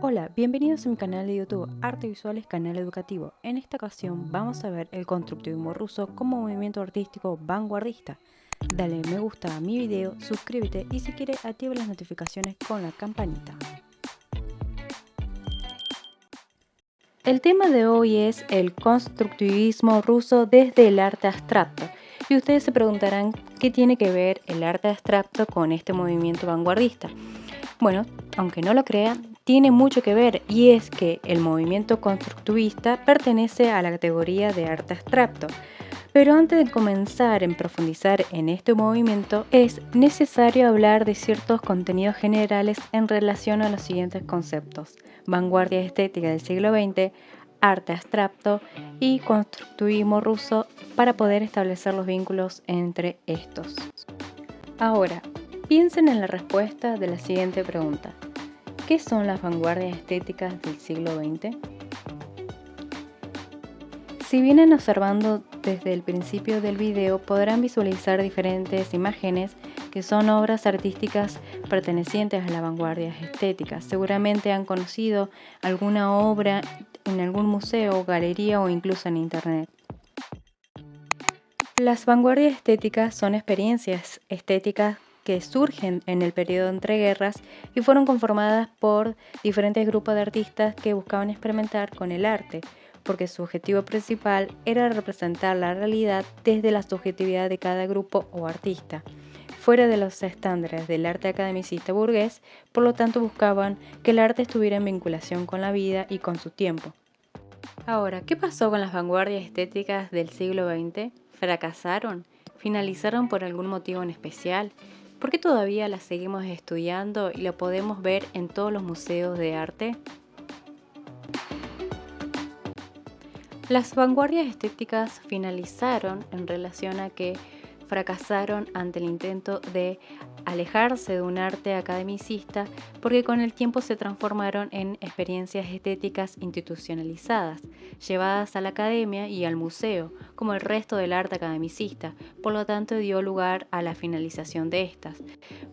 Hola, bienvenidos a mi canal de YouTube Arte Visuales Canal Educativo. En esta ocasión vamos a ver el constructivismo ruso como movimiento artístico vanguardista. Dale me gusta a mi video, suscríbete y si quieres activa las notificaciones con la campanita. El tema de hoy es el constructivismo ruso desde el arte abstracto. Y ustedes se preguntarán qué tiene que ver el arte abstracto con este movimiento vanguardista. Bueno, aunque no lo crean, tiene mucho que ver, y es que el movimiento constructivista pertenece a la categoría de arte abstracto. Pero antes de comenzar en profundizar en este movimiento, es necesario hablar de ciertos contenidos generales en relación a los siguientes conceptos: vanguardia estética del siglo XX, arte abstracto y constructivismo ruso, para poder establecer los vínculos entre estos. Ahora, piensen en la respuesta de la siguiente pregunta: ¿qué son las vanguardias estéticas del siglo XX? Si vienen observando desde el principio del video, podrán visualizar diferentes imágenes que son obras artísticas pertenecientes a las vanguardias estéticas. Seguramente han conocido alguna obra en algún museo, galería o incluso en internet. Las vanguardias estéticas son experiencias estéticas que surgen en el periodo entre guerras y fueron conformadas por diferentes grupos de artistas que buscaban experimentar con el arte, porque su objetivo principal era representar la realidad desde la subjetividad de cada grupo o artista, fuera de los estándares del arte academicista burgués. Por lo tanto, buscaban que el arte estuviera en vinculación con la vida y con su tiempo. Ahora, ¿qué pasó con las vanguardias estéticas del siglo XX? ¿Fracasaron? ¿Finalizaron por algún motivo en especial? ¿Por qué todavía las seguimos estudiando y la podemos ver en todos los museos de arte? Las vanguardias estéticas finalizaron en relación a que fracasaron ante el intento de alejarse de un arte academicista, porque con el tiempo se transformaron en experiencias estéticas institucionalizadas, llevadas a la academia y al museo, como el resto del arte academicista. Por lo tanto, dio lugar a la finalización de estas.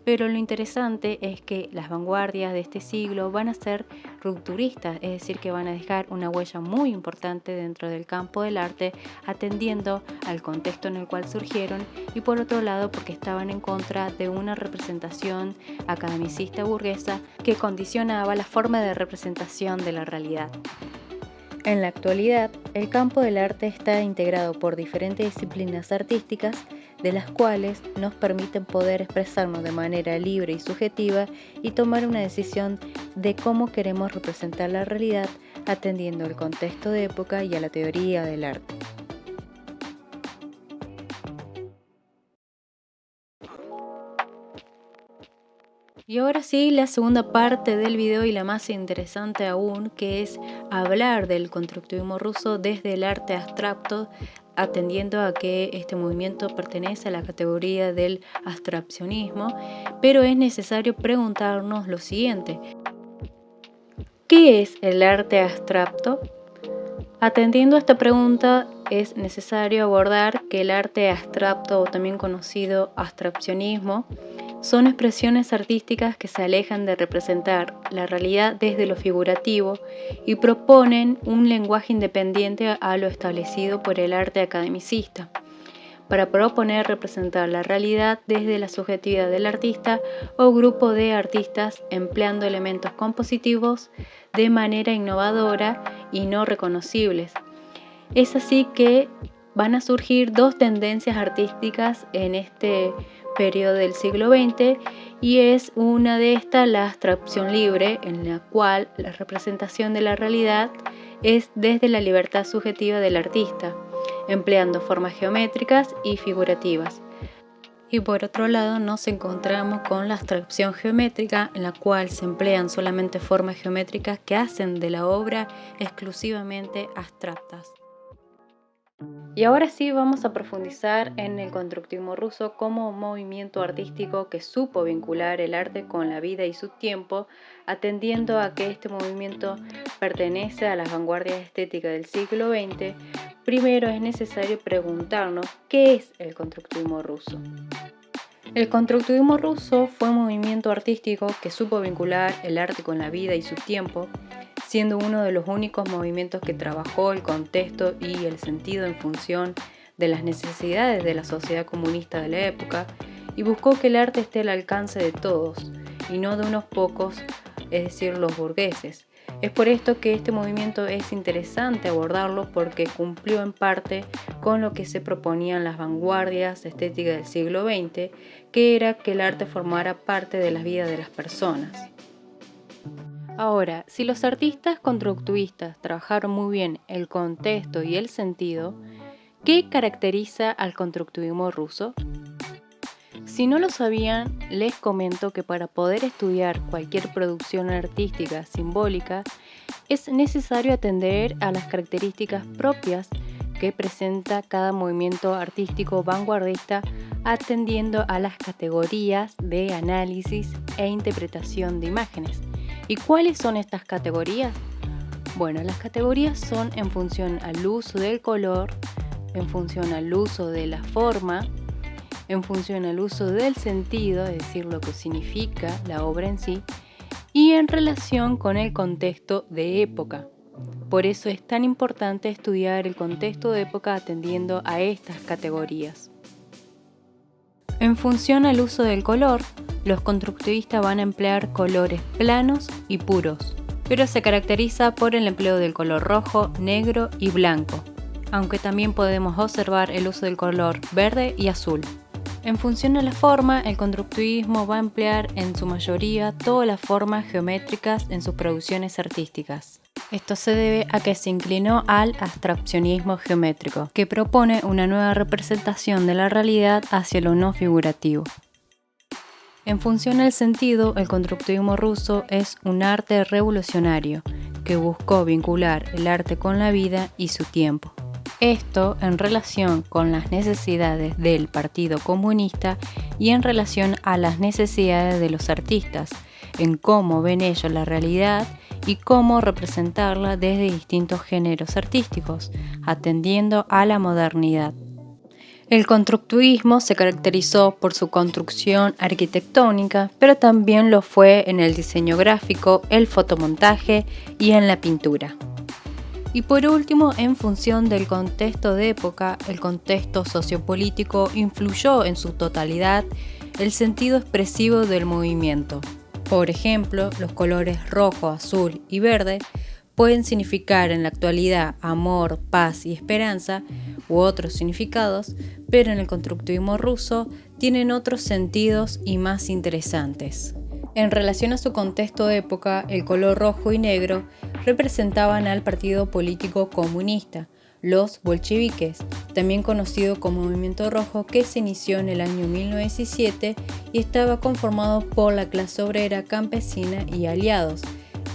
Pero lo interesante es que las vanguardias de este siglo van a ser rupturistas, es decir, que van a dejar una huella muy importante dentro del campo del arte, atendiendo al contexto en el cual surgieron, y por otro lado porque estaban en contra de una representación academicista burguesa que condicionaba la forma de representación de la realidad. En la actualidad, el campo del arte está integrado por diferentes disciplinas artísticas, de las cuales nos permiten poder expresarnos de manera libre y subjetiva y tomar una decisión de cómo queremos representar la realidad, atendiendo al contexto de época y a la teoría del arte. Y ahora sí, la segunda parte del video, y la más interesante aún, que es hablar del constructivismo ruso desde el arte abstracto, atendiendo a que este movimiento pertenece a la categoría del abstraccionismo. Pero es necesario preguntarnos lo siguiente: ¿qué es el arte abstracto? Atendiendo a esta pregunta, es necesario abordar que el arte abstracto, o también conocido abstraccionismo, son expresiones artísticas que se alejan de representar la realidad desde lo figurativo y proponen un lenguaje independiente a lo establecido por el arte academicista, para proponer representar la realidad desde la subjetividad del artista o grupo de artistas, empleando elementos compositivos de manera innovadora y no reconocibles. Es así que van a surgir dos tendencias artísticas en este periodo del siglo XX, y es una de estas la abstracción libre, en la cual la representación de la realidad es desde la libertad subjetiva del artista, empleando formas geométricas y figurativas. Y por otro lado nos encontramos con la abstracción geométrica, en la cual se emplean solamente formas geométricas que hacen de la obra exclusivamente abstractas. Y ahora sí vamos a profundizar en el constructivismo ruso como movimiento artístico que supo vincular el arte con la vida y su tiempo, atendiendo a que este movimiento pertenece a las vanguardias estéticas del siglo XX. Primero es necesario preguntarnos qué es el constructivismo ruso. El constructivismo ruso fue un movimiento artístico que supo vincular el arte con la vida y su tiempo, siendo uno de los únicos movimientos que trabajó el contexto y el sentido en función de las necesidades de la sociedad comunista de la época, y buscó que el arte esté al alcance de todos y no de unos pocos, es decir, los burgueses. Es por esto que este movimiento es interesante abordarlo, porque cumplió en parte con lo que se proponían las vanguardias estéticas del siglo XX, que era que el arte formara parte de la vida de las personas. Ahora, si los artistas constructivistas trabajaron muy bien el contexto y el sentido, ¿qué caracteriza al constructivismo ruso? Si no lo sabían, les comento que para poder estudiar cualquier producción artística simbólica es necesario atender a las características propias que presenta cada movimiento artístico vanguardista, atendiendo a las categorías de análisis e interpretación de imágenes. ¿Y cuáles son estas categorías? Bueno, las categorías son en función al uso del color, en función al uso de la forma, en función al uso del sentido, es decir, lo que significa la obra en sí, y en relación con el contexto de época. Por eso es tan importante estudiar el contexto de época atendiendo a estas categorías. En función al uso del color, los constructivistas van a emplear colores planos y puros, pero se caracteriza por el empleo del color rojo, negro y blanco, aunque también podemos observar el uso del color verde y azul. En función a la forma, el constructivismo va a emplear en su mayoría todas las formas geométricas en sus producciones artísticas. Esto se debe a que se inclinó al abstraccionismo geométrico, que propone una nueva representación de la realidad hacia lo no figurativo. En función al sentido, el constructivismo ruso es un arte revolucionario que buscó vincular el arte con la vida y su tiempo. Esto en relación con las necesidades del Partido Comunista y en relación a las necesidades de los artistas, en cómo ven ellos la realidad y cómo representarla desde distintos géneros artísticos, atendiendo a la modernidad. El constructivismo se caracterizó por su construcción arquitectónica, pero también lo fue en el diseño gráfico, el fotomontaje y en la pintura. Y por último, en función del contexto de época, el contexto sociopolítico influyó en su totalidad el sentido expresivo del movimiento. Por ejemplo, los colores rojo, azul y verde pueden significar en la actualidad amor, paz y esperanza u otros significados, pero en el constructivismo ruso tienen otros sentidos y más interesantes. En relación a su contexto de época, el color rojo y negro representaban al partido político comunista, los bolcheviques, también conocido como Movimiento Rojo, que se inició en el año 1917 y estaba conformado por la clase obrera, campesina y aliados,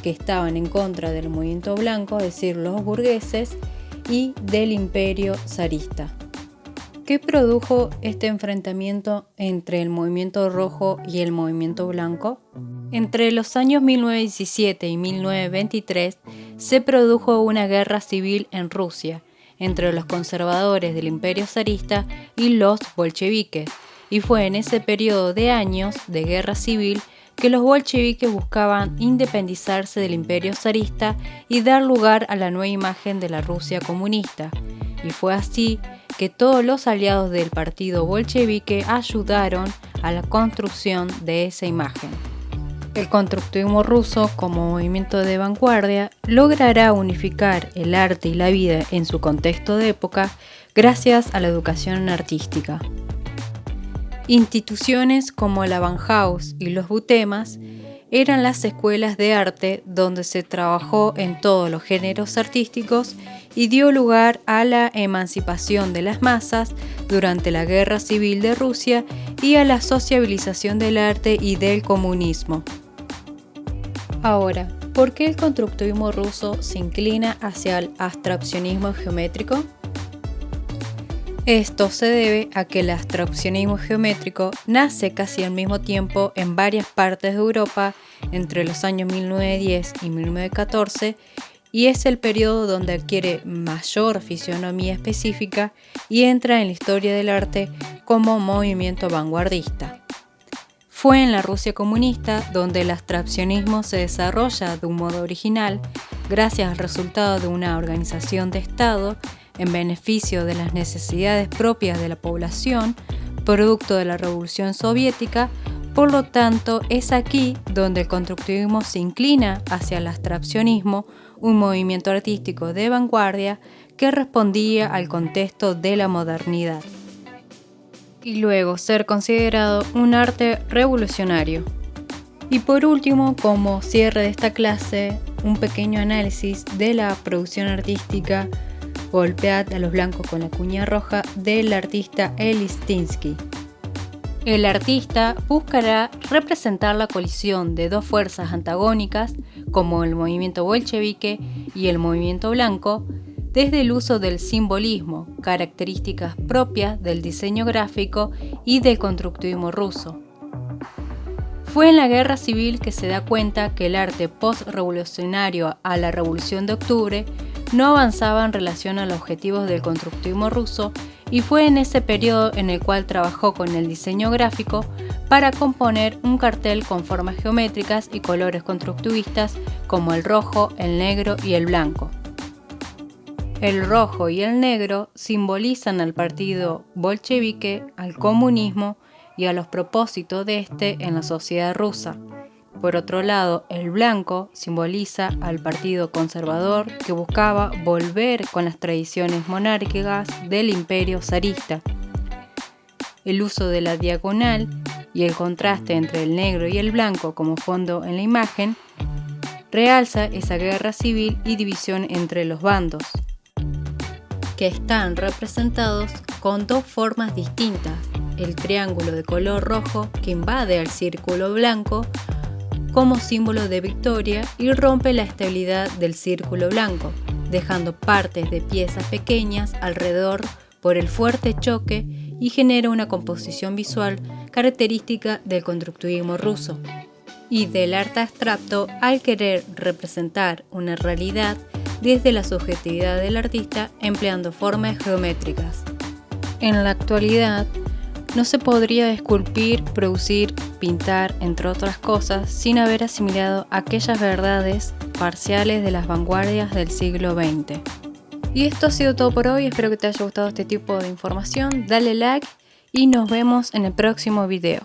que estaban en contra del movimiento blanco, es decir, los burgueses, y del imperio zarista. ¿Qué produjo este enfrentamiento entre el movimiento rojo y el movimiento blanco? Entre los años 1917 y 1923 se produjo una guerra civil en Rusia entre los conservadores del imperio zarista y los bolcheviques, y fue en ese periodo de años de guerra civil que los bolcheviques buscaban independizarse del imperio zarista y dar lugar a la nueva imagen de la Rusia comunista, y fue así que todos los aliados del partido bolchevique ayudaron a la construcción de esa imagen. El constructivismo ruso, como movimiento de vanguardia, logrará unificar el arte y la vida en su contexto de época gracias a la educación artística. Instituciones como la Bauhaus y los Butemas eran las escuelas de arte donde se trabajó en todos los géneros artísticos y dio lugar a la emancipación de las masas durante la Guerra Civil de Rusia y a la sociabilización del arte y del comunismo. Ahora, ¿por qué el constructivismo ruso se inclina hacia el abstraccionismo geométrico? Esto se debe a que el abstraccionismo geométrico nace casi al mismo tiempo en varias partes de Europa entre los años 1910 y 1914 y es el periodo donde adquiere mayor fisonomía específica y entra en la historia del arte como movimiento vanguardista. Fue en la Rusia comunista donde el abstraccionismo se desarrolla de un modo original, gracias al resultado de una organización de Estado en beneficio de las necesidades propias de la población, producto de la Revolución Soviética. Por lo tanto, es aquí donde el constructivismo se inclina hacia el abstraccionismo, un movimiento artístico de vanguardia que respondía al contexto de la modernidad. Y luego ser considerado un arte revolucionario. Y por último, como cierre de esta clase, un pequeño análisis de la producción artística Golpead a los blancos con la cuña roja del artista Listinsky. El artista buscará representar la colisión de dos fuerzas antagónicas, como el movimiento bolchevique y el movimiento blanco, desde el uso del simbolismo, características propias del diseño gráfico y del constructivismo ruso. Fue en la Guerra Civil que se da cuenta que el arte post-revolucionario a la Revolución de Octubre no avanzaba en relación a los objetivos del constructivismo ruso, y fue en ese periodo en el cual trabajó con el diseño gráfico para componer un cartel con formas geométricas y colores constructivistas como el rojo, el negro y el blanco. El rojo y el negro simbolizan al partido bolchevique, al comunismo y a los propósitos de este en la sociedad rusa. Por otro lado, el blanco simboliza al partido conservador que buscaba volver con las tradiciones monárquicas del imperio zarista. El uso de la diagonal y el contraste entre el negro y el blanco como fondo en la imagen realza esa guerra civil y división entre los bandos, que están representados con dos formas distintas: el triángulo de color rojo que invade al círculo blanco como símbolo de victoria y rompe la estabilidad del círculo blanco, dejando partes de piezas pequeñas alrededor por el fuerte choque, y genera una composición visual característica del constructivismo ruso y del arte abstracto al querer representar una realidad desde la subjetividad del artista empleando formas geométricas. En la actualidad, no se podría esculpir, producir, pintar, entre otras cosas, sin haber asimilado aquellas verdades parciales de las vanguardias del siglo XX. Y esto ha sido todo por hoy, espero que te haya gustado este tipo de información, dale like y nos vemos en el próximo video.